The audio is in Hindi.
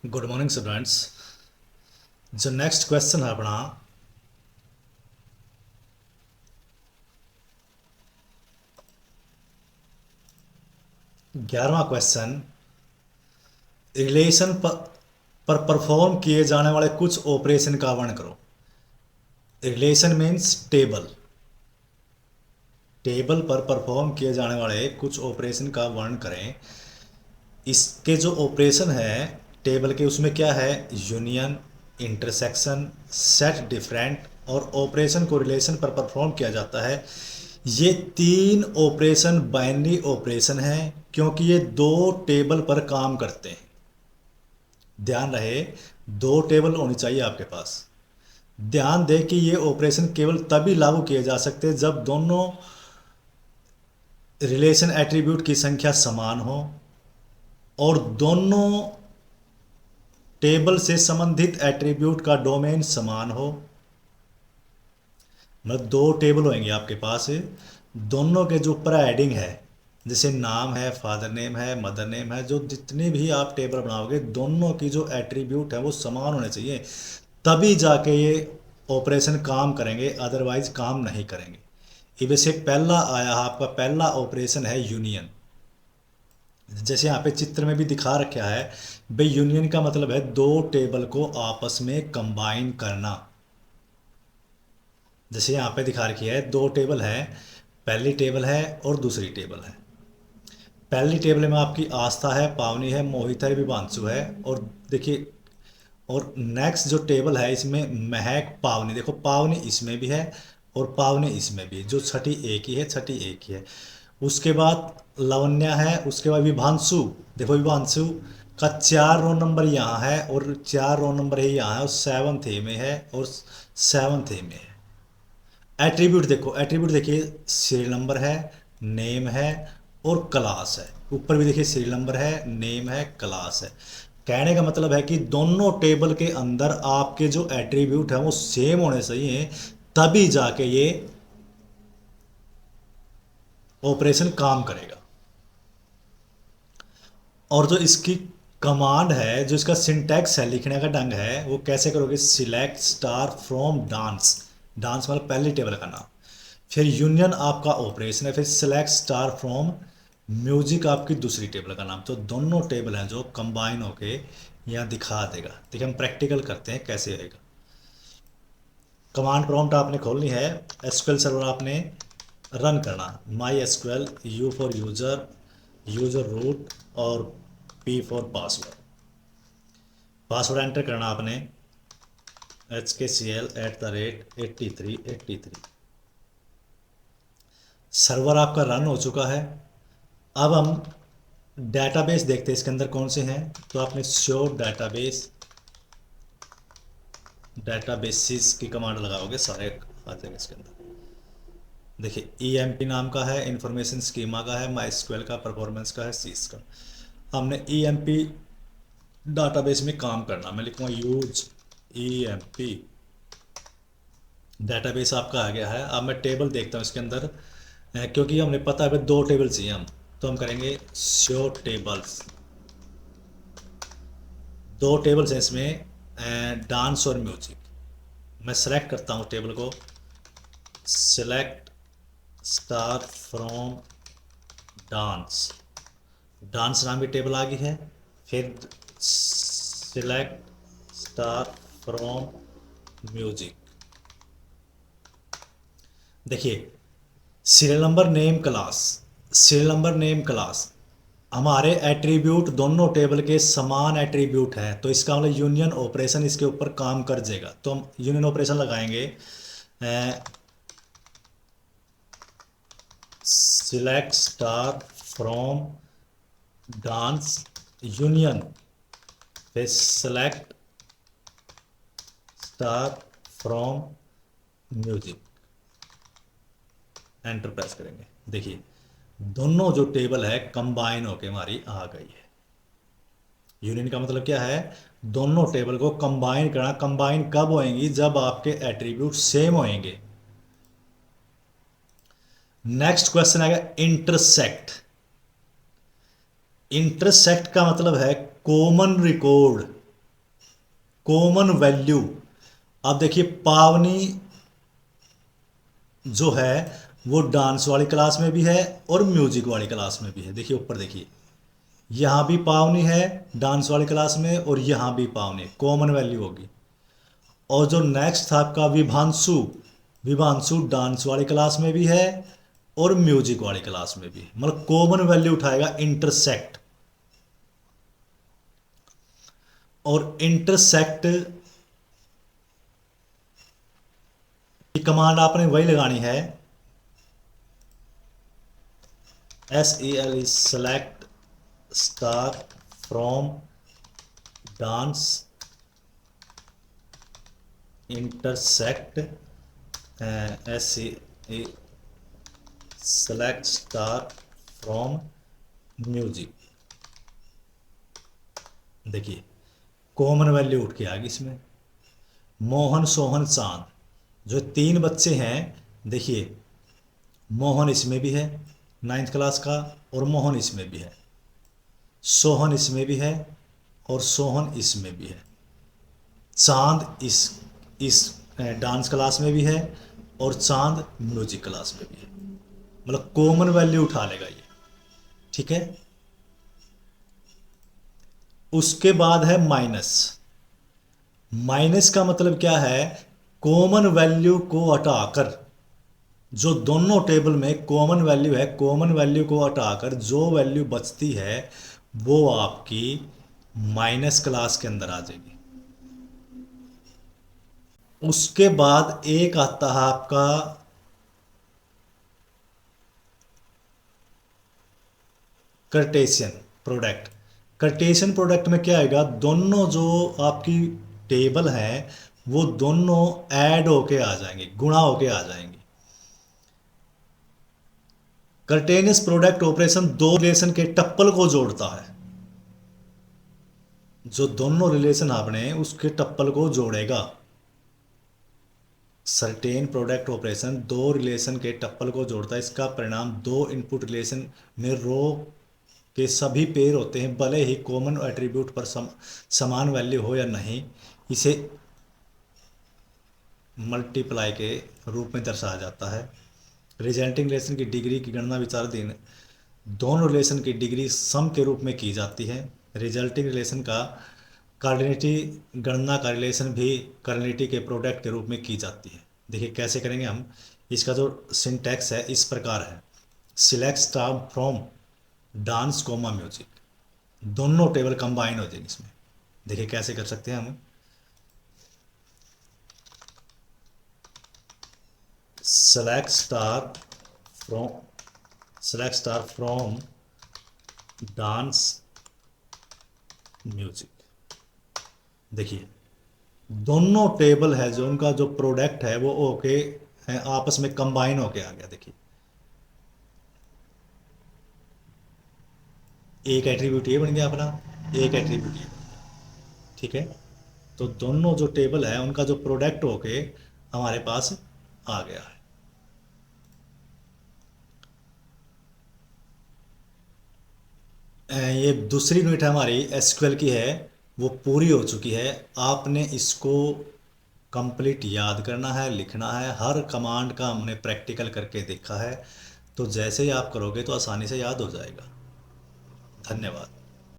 Good morning students. जो नेक्स्ट क्वेश्चन है अपना 11वां क्वेश्चन, रिलेशन पर परफॉर्म किए जाने वाले कुछ ऑपरेशन का वर्णन करो। Relation means table. टेबल पर परफॉर्म किए जाने वाले कुछ ऑपरेशन का वर्णन करें। इसके जो ऑपरेशन है टेबल के, उसमें क्या है? यूनियन, इंटरसेक्शन, सेट डिफरेंट और ऑपरेशन को रिलेशन पर परफॉर्म किया जाता है। ये तीन ऑपरेशन बाइनरी ऑपरेशन है क्योंकि ये दो टेबल पर काम करते हैं। ध्यान रहे, दो टेबल होनी चाहिए आपके पास। ध्यान दें कि ये ऑपरेशन केवल तभी लागू किए जा सकते हैं जब दोनों रिलेशन एट्रीब्यूट की संख्या समान हो और दोनों टेबल से संबंधित एट्रीब्यूट का डोमेन समान हो। मतलब दो टेबल होंगे आपके पास, दोनों के जो ऊपर हेडिंग है, जैसे नाम है, फादर नेम है, मदर नेम है, जो जितने भी आप टेबल बनाओगे दोनों की जो एट्रीब्यूट है वो समान होने चाहिए, तभी जाके ये ऑपरेशन काम करेंगे, अदरवाइज काम नहीं करेंगे। ये वैसे पहला आया, आपका पहला ऑपरेशन है यूनियन। जैसे यहाँ पे चित्र में भी दिखा रखा है भाई, यूनियन का मतलब है दो टेबल को आपस में कंबाइन करना। जैसे यहाँ पे दिखा रखी है, दो टेबल है, पहली टेबल है और दूसरी टेबल है। पहली टेबल में आपकी आस्था है, पावनी है, मोहित है, विभांशु है। और देखिए, और नेक्स्ट जो टेबल है इसमें महक, पावनी, देखो पावनी इसमें भी है और पावनी इसमें भी है, जो छठी एक ही है, छठी एक ही है। उसके बाद लवण्या है, उसके बाद विभांशु, देखो विभांशु का 4 रोल नंबर यहाँ है और 4 रोल नंबर ही यहाँ है, और 7th ए में है और 7th ए में है। एट्रीब्यूट देखो, एट्रीब्यूट देखिए, सीरियल नंबर है, नेम है और क्लास है। ऊपर भी देखिए सीरियल नंबर है, नेम है, क्लास है। कहने का मतलब है कि दोनों टेबल के अंदर आपके जो एट्रीब्यूट है वो सेम होने चाहिए, तभी जाके ये ऑपरेशन काम करेगा। और जो इसकी कमांड है, जो इसका सिंटैक्स है, लिखने का ढंग है, वो कैसे करोगे? Select star from dance, dance मतलब पहली टेबल का नाम, फिर यूनियन आपका ऑपरेशन है, फिर सिलेक्ट स्टार फ्रॉम म्यूजिक आपकी दूसरी टेबल का नाम। तो दोनों टेबल हैं जो कंबाइन होके यहाँ दिखा देगा। देखिए हम प्रैक्टिकल करते हैं कैसे होएगा। कमांड प्रॉम्प्ट आपने खोलनी है, एसक्यूएल सर्वर आपने रन करना, MySQL, U for user, user root और P for password. Password enter करना आपने, HKCL@8383। सर्वर आपका रन हो चुका है। अब हम डेटाबेस देखते हैं इसके अंदर कौन से हैं। तो आपने शो डेटाबेस, डेटाबेसिस की कमांड लगाओगे, सारे आ जाएंगे इसके अंदर। देखिए EMP नाम का है, इंफॉर्मेशन स्कीमा का है, माइस्क्वेल का, परफॉर्मेंस का है, सीस का। हमने EMP डाटाबेस में काम करना, मैं लिखूँगा यूज EMP। डेटाबेस आपका आ गया है। अब मैं टेबल देखता हूँ इसके अंदर, क्योंकि हमने पता है दो टेबल चाहिए हम, तो हम करेंगे शो टेबल्स। दो टेबल्स हैं इसमें, डांस और म्यूजिक। मैं सेलेक्ट करता हूँ टेबल को, select star from dance, dance नाम की टेबल आ गई है। फिर सिलेक्ट स्टार फ्रॉम म्यूजिक। देखिए serial number, name, class, serial number, name, class, हमारे एट्रीब्यूट दोनों टेबल के समान एट्रीब्यूट हैं, तो इसका मतलब यूनियन ऑपरेशन इसके ऊपर काम कर जाएगा। तो हम यूनियन ऑपरेशन लगाएंगे, select star from dance, union, फिर select star from music. Enter press करेंगे। देखिए दोनों जो टेबल है कंबाइन होके हमारी आ गई है। यूनियन का मतलब क्या है? दोनों टेबल को कंबाइन करना। कंबाइन कब होएंगी? जब आपके एट्रीब्यूट सेम होएंगे। नेक्स्ट क्वेश्चन आएगा इंटरसेक्ट। इंटरसेक्ट का मतलब है कॉमन रिकॉर्ड। Common value. अब देखिए पावनी जो है वो डांस वाली क्लास में भी है और म्यूजिक वाली क्लास में भी है। देखिए ऊपर देखिए, यहाँ भी पावनी है डांस वाली क्लास में और यहाँ भी पावनी, कॉमन वैल्यू होगी। और जो नेक्स्ट था आपका विभांशु, विभांशु डांस वाली क्लास में भी है और म्यूजिक वाली क्लास में भी है। मतलब कॉमन वैल्यू उठाएगा इंटरसेक्ट, और इंटरसेक्ट की कमांड आपने वही लगानी है, SEL, select star from dance intersect, SEL select star from music. देखिए कॉमन वैल्यू उठ के आ गई इसमें। मोहन सोहन चांद, जो तीन बच्चे हैं, देखिए मोहन इसमें भी है 9th क्लास का और मोहन इसमें भी है, सोहन इसमें भी है और सोहन इसमें भी है, चांद इस डांस क्लास में भी है और चांद म्यूजिक क्लास में भी है। मतलब कॉमन वैल्यू उठा लेगा ये, ठीक है। उसके बाद है माइनस। माइनस का मतलब क्या है, कॉमन वैल्यू को हटाकर, जो दोनों टेबल में कॉमन वैल्यू है, कॉमन वैल्यू को हटाकर जो वैल्यू बचती है वो आपकी माइनस क्लास के अंदर आ जाएगी। उसके बाद एक आता है आपका कार्टेशियन प्रोडक्ट। कार्टेशियन प्रोडक्ट में क्या आएगा, दोनों जो आपकी टेबल है वो दोनों ऐड होके आ जाएंगे, गुणा होके आ जाएंगे। कार्टेशियन प्रोडक्ट ऑपरेशन दो रिलेशन के टप्पल को जोड़ता है, जो दोनों रिलेशन आपने उसके टप्पल को जोड़ेगा। सर्टेन प्रोडक्ट ऑपरेशन दो रिलेशन के टप्पल को जोड़ता है। इसका परिणाम दो इनपुट रिलेशन में रो के सभी पेयर होते हैं, भले ही कॉमन एट्रीब्यूट पर समान वैल्यू हो या नहीं, इसे मल्टीप्लाई के रूप में दर्शाया जाता है। रिजल्टिंग रिलेशन की डिग्री की गणना विचाराधीन दोनों रिलेशन की डिग्री सम के रूप में की जाती है। रिजल्टिंग रिलेशन का कार्डिनिटी गणना का रिलेशन भी कार्डिनिटी के प्रोडक्ट के रूप में की जाती है। देखिए कैसे करेंगे हम, इसका जो सिंटैक्स है इस प्रकार है, select star from dance comma music, दोनों टेबल कंबाइन हो जाएंगे इसमें। देखिए कैसे कर सकते हैं हम, select star from dance music. देखिए दोनों टेबल है जो उनका जो प्रोडक्ट है वो ओके है, आपस में कंबाइन होके आ गया। देखिए एक एट्रीब्यूट ये बन गया अपना, एक एट्रीब्यूट ये बन गया, ठीक है। तो दोनों जो टेबल है उनका जो प्रोडक्ट होके हमारे पास आ गया है। ये दूसरी यूनिट हमारी एसक्यूएल की है, वो पूरी हो चुकी है। आपने इसको कंप्लीट याद करना है, लिखना है। हर कमांड का हमने प्रैक्टिकल करके देखा है, तो जैसे ही आप करोगे तो आसानी से याद हो जाएगा। धन्यवाद।